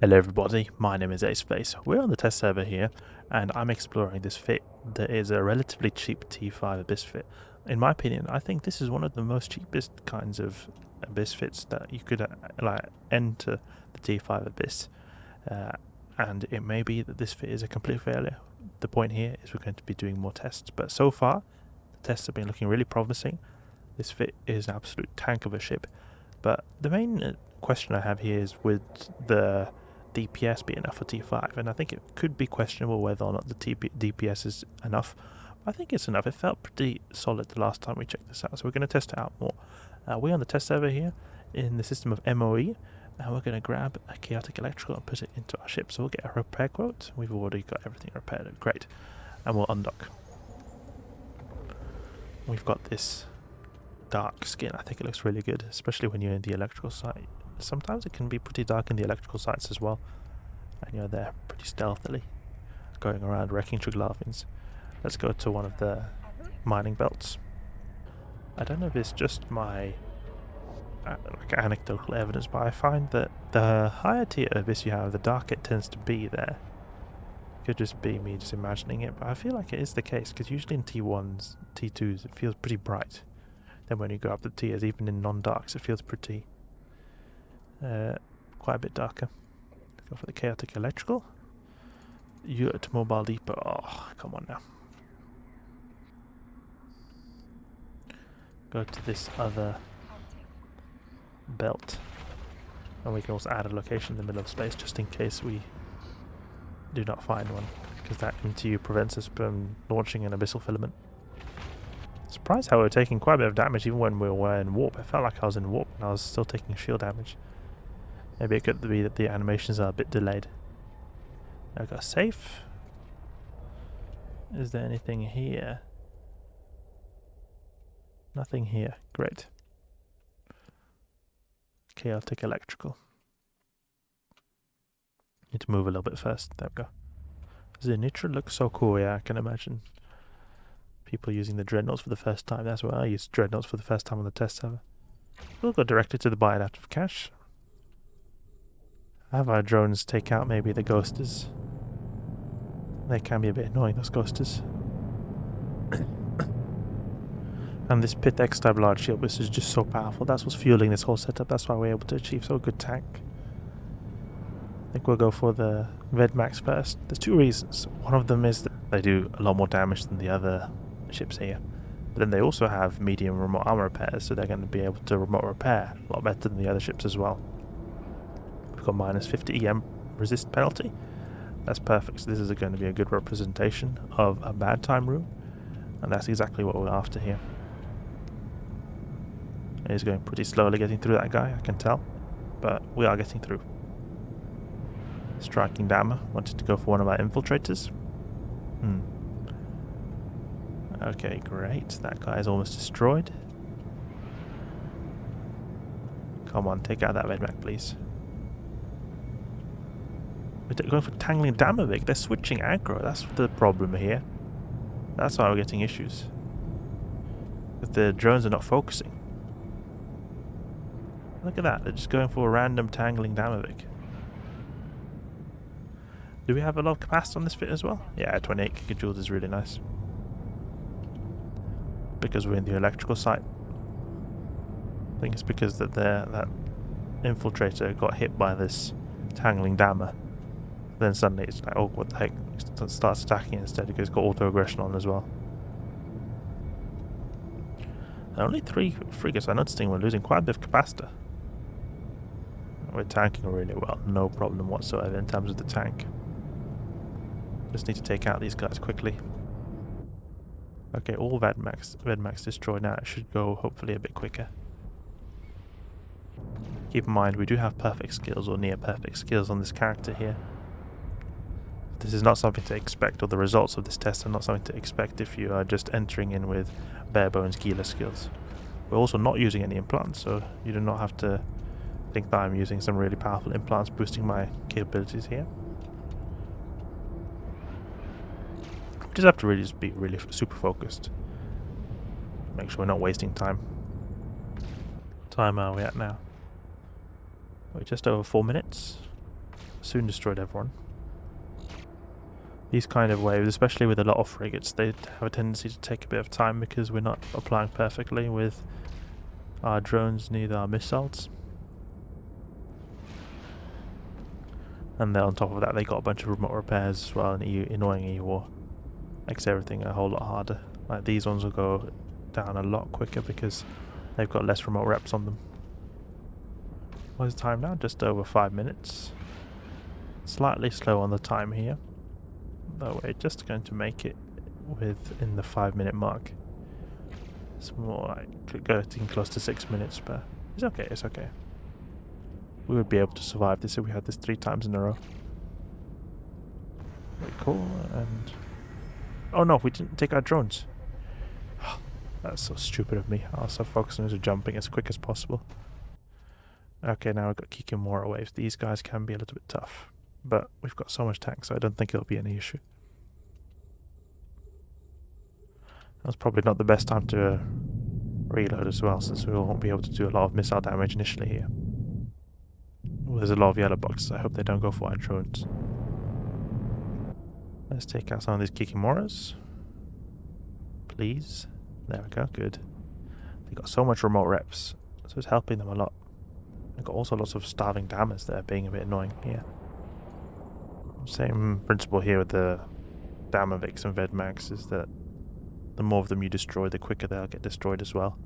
Hello everybody, my name is Space. We're on the test server here and I'm exploring this fit that is a relatively cheap T5 Abyss fit. In my opinion, I think this is one of the most cheapest kinds of Abyss fits that you could enter the T5 Abyss, and it may be that this fit is a complete failure. The point here is we're going to be doing more tests, but so far the tests have been looking really promising. This fit is an absolute tank of a ship, but the main question I have here is would the DPS be enough for T5, and I think it could be questionable whether or not the DPS is enough. I think it's enough. It felt pretty solid the last time we checked this out, so we're going to test it out more. We're on the test server here in the system of MOE, and we're going to grab a chaotic electrical and put it into our ship. So we'll get a repair quote. We've already got everything repaired, great, and we'll undock. We've got this dark skin. I think it looks really good, especially when you're in the electrical site. Sometimes it can be pretty dark in the electrical sites as well, and you're there pretty stealthily going around wrecking Triglavins. Let's go to one of the mining belts. I don't know if it's just my anecdotal evidence, but I find that the higher tier Abyss you have, the darker it tends to be there. Could just be me just imagining it, but I feel like it is the case, because usually in T1s, T2s it feels pretty bright. Then when you go up the tiers, even in non-darks, it feels pretty quite a bit darker. Go for the chaotic electrical. Yurt mobile depot. Oh, come on now. Go to this other belt, and we can also add a location in the middle of space just in case we do not find one, because that MTU prevents us from launching an abyssal filament. Surprised how we were taking quite a bit of damage even when we were in warp. I felt like I was in warp and I was still taking shield damage. Maybe it could be that the animations are a bit delayed. I've got a safe. Is there anything here? Nothing here. Great. Chaotic electrical. Need to move a little bit first. There we go. Does the Nitra look so cool? Yeah, I can imagine people using the dreadnoughts for the first time. That's why I used dreadnoughts for the first time on the test server. We'll go directly to the buy adaptive cache. Have our drones take out maybe the ghosters. They can be a bit annoying, those ghosters. And this Pith X type large shield, which is just so powerful. That's what's fueling this whole setup. That's why we're able to achieve so good tank. I think we'll go for the Vedmax first. There's two reasons. One of them is that they do a lot more damage than the other ships here. But then they also have medium remote armor repairs, so they're going to be able to remote repair a lot better than the other ships as well. We've got minus 50 EM resist penalty. That's perfect. So this is going to be a good representation of a bad time room, and that's exactly what we're after here. He's going pretty slowly getting through that guy, I can tell, but we are getting through. Striking Dammer wanted to go for one of our infiltrators. Okay, great. That guy is almost destroyed. Come on, take out that Vedmac, please. We're going for Tangling Dammervig. They're switching aggro. That's the problem here. That's why we're getting issues. Because the drones are not focusing. Look at that. They're just going for a random Tangling Dammervig. Do we have a lot of capacity on this fit as well? Yeah, 28 gigajoules is really nice. Because we're in the electrical site. I think it's because that infiltrator got hit by this Tangling Dammer. Then suddenly it's like, oh, what the heck? It starts attacking instead because it's got auto aggression on as well. And only 3 frigates. I'm noticing we're losing quite a bit of capacitor. We're tanking really well, no problem whatsoever in terms of the tank. Just need to take out these guys quickly. Okay, all Vedmax destroyed now. It should go hopefully a bit quicker. Keep in mind we do have perfect skills or near perfect skills on this character here. This is not something to expect, or the results of this test are not something to expect if you are just entering in with bare bones Gila skills. We're also not using any implants, so you do not have to think that I'm using some really powerful implants boosting my capabilities here. We just have to really just be really super focused. Make sure we're not wasting time. What time are we at now? We're just over 4 minutes. soon destroyed everyone. These kind of waves, especially with a lot of frigates, they have a tendency to take a bit of time because we're not applying perfectly with our drones, neither our missiles. And then on top of that, they got a bunch of remote repairs as well, and annoying EU war. Makes everything a whole lot harder. Like these ones will go down a lot quicker because they've got less remote reps on them. What is the time now? Just over 5 minutes. Slightly slow on the time here, though we're just going to make it within the 5-minute mark. It's more like getting close to 6 minutes, but it's okay, it's okay. We would be able to survive this if we had this 3 times in a row. Very cool, and... oh no, we didn't take our drones. That's so stupid of me. I was so focused on jumping as quick as possible. Okay, now we've got Kikimora waves. These guys can be a little bit tough, but we've got so much tank, so I don't think it'll be any issue. That's probably not the best time to reload as well, since we won't be able to do a lot of missile damage initially here. Well, there's a lot of yellow boxes. I hope they don't go for our drones. Let's take out some of these Kikimoras. Please. There we go, good. They got so much remote reps, so it's helping them a lot. They've got also lots of starving dammers that are being a bit annoying here. Same principle here with the Damavix and Vedmax is that the more of them you destroy, the quicker they'll get destroyed as well.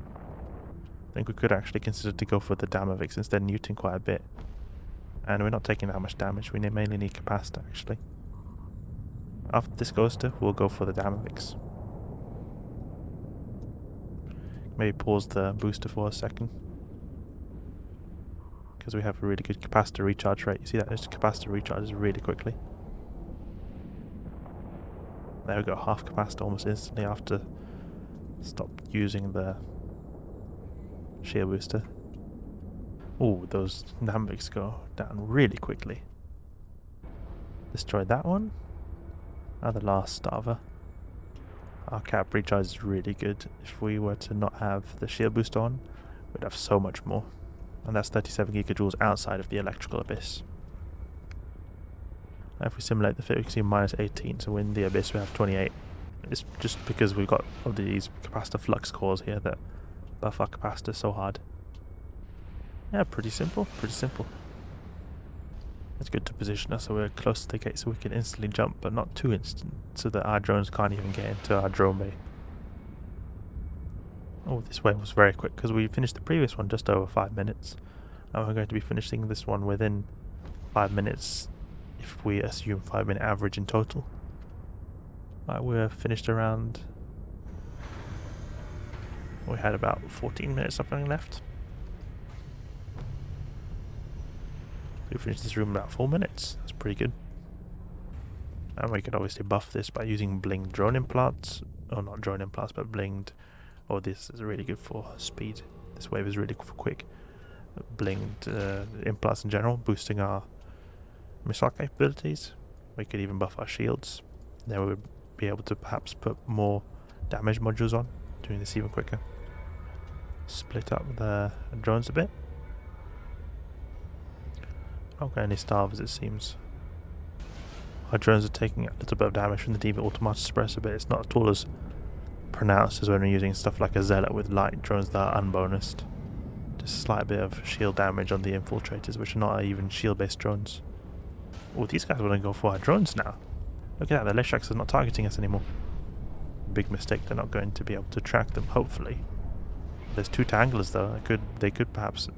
I think we could actually consider to go for the Damavix instead of neuting quite a bit. And we're not taking that much damage, we mainly need Capacitor actually. After this goes to, we'll go for the Damavix. Maybe pause the booster for a second, because we have a really good capacitor recharge rate. You see that? This capacitor recharges really quickly. There we go, half capacitor almost instantly after stop using the shear booster. Oh, those Nambics go down really quickly. Destroyed that one. Now the last starver. Our cap recharge is really good. If we were to not have the shield boost on, we'd have so much more. And that's 37 gigajoules outside of the electrical abyss. Now if we simulate the fit, we can see minus 18, so in the abyss we have 28. It's just because we've got all these capacitor flux cores here that buff our capacitor so hard. Yeah, pretty simple, pretty simple. It's good to position us so we're close to the gate so we can instantly jump, but not too instant, so that our drones can't even get into our drone bay. Oh, this wave was very quick because we finished the previous one just over 5 minutes. And we're going to be finishing this one within 5 minutes if we assume 5-minute average in total. Right, we're finished around... we had about 14 minutes something left. We finished this room in about 4 minutes. That's pretty good. And we could obviously buff this by using blinged drone implants. Or not drone implants, but blinged. Or this is really good for speed. This wave is really good for quick. Blinged implants in general, boosting our missile capabilities. We could even buff our shields. Then we would be able to perhaps put more damage modules on, doing this even quicker. Split up the drones a bit. Not got any starvers it seems. Our drones are taking a little bit of damage from the DV automatic suppressor, but it's not at all as pronounced as when we're using stuff like a Zealot with light drones that are unbonused. Just a slight bit of shield damage on the infiltrators, which are not even shield based drones. Oh, these guys want to go for our drones now. Look at that, the Leshrax are not targeting us anymore. Big mistake, they're not going to be able to track them, hopefully. There's 2 tanglers though, they could perhaps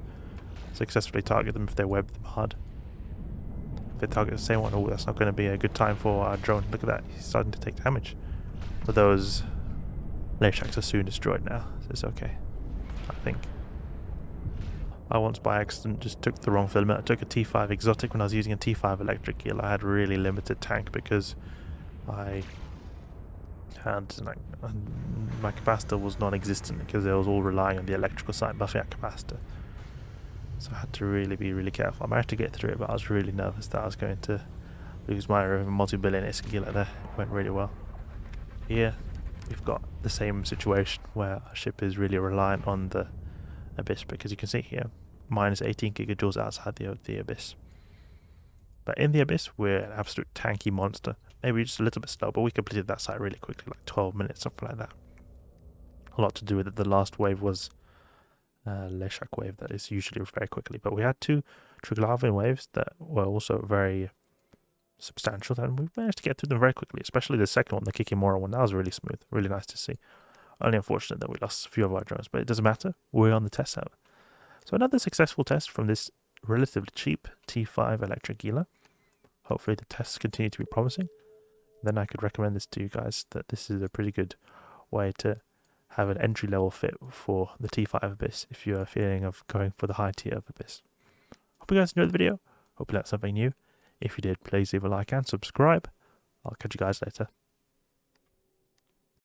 successfully target them if they web them hard. If they target the same one, oh, that's not going to be a good time for our drone. Look at that, he's starting to take damage. But those Leshrax are soon destroyed now, so it's okay, I think. I once by accident just took the wrong filament. I took a T5 exotic when I was using a T5 electric Gila. I had really limited tank because I had my capacitor was non-existent because it was all relying on the electrical side buffing our capacitor. So I had to really be really careful. I managed to get through it, but I was really nervous that I was going to lose my multi-billion Gila there. It went really well. Here we've got the same situation where our ship is really reliant on the abyss, because you can see here minus 18 gigajoules outside the abyss. But in the Abyss, we're an absolute tanky monster. Maybe just a little bit slow, but we completed that site really quickly, like 12 minutes, something like that. A lot to do with it. The last wave was Leshak wave that is usually very quickly. But we had 2 Triglavian waves that were also very substantial, and we managed to get through them very quickly, especially the second one, the Kikimora one. That was really smooth, really nice to see. Only unfortunate that we lost a few of our drones, but it doesn't matter. We're on the test server. So another successful test from this relatively cheap T5 electric Gila. Hopefully the tests continue to be promising. Then I could recommend this to you guys, that this is a pretty good way to have an entry-level fit for the T5 Abyss if you are feeling of going for the high tier of Abyss. Hope you guys enjoyed the video. Hope you learned something new. If you did, please leave a like and subscribe. I'll catch you guys later.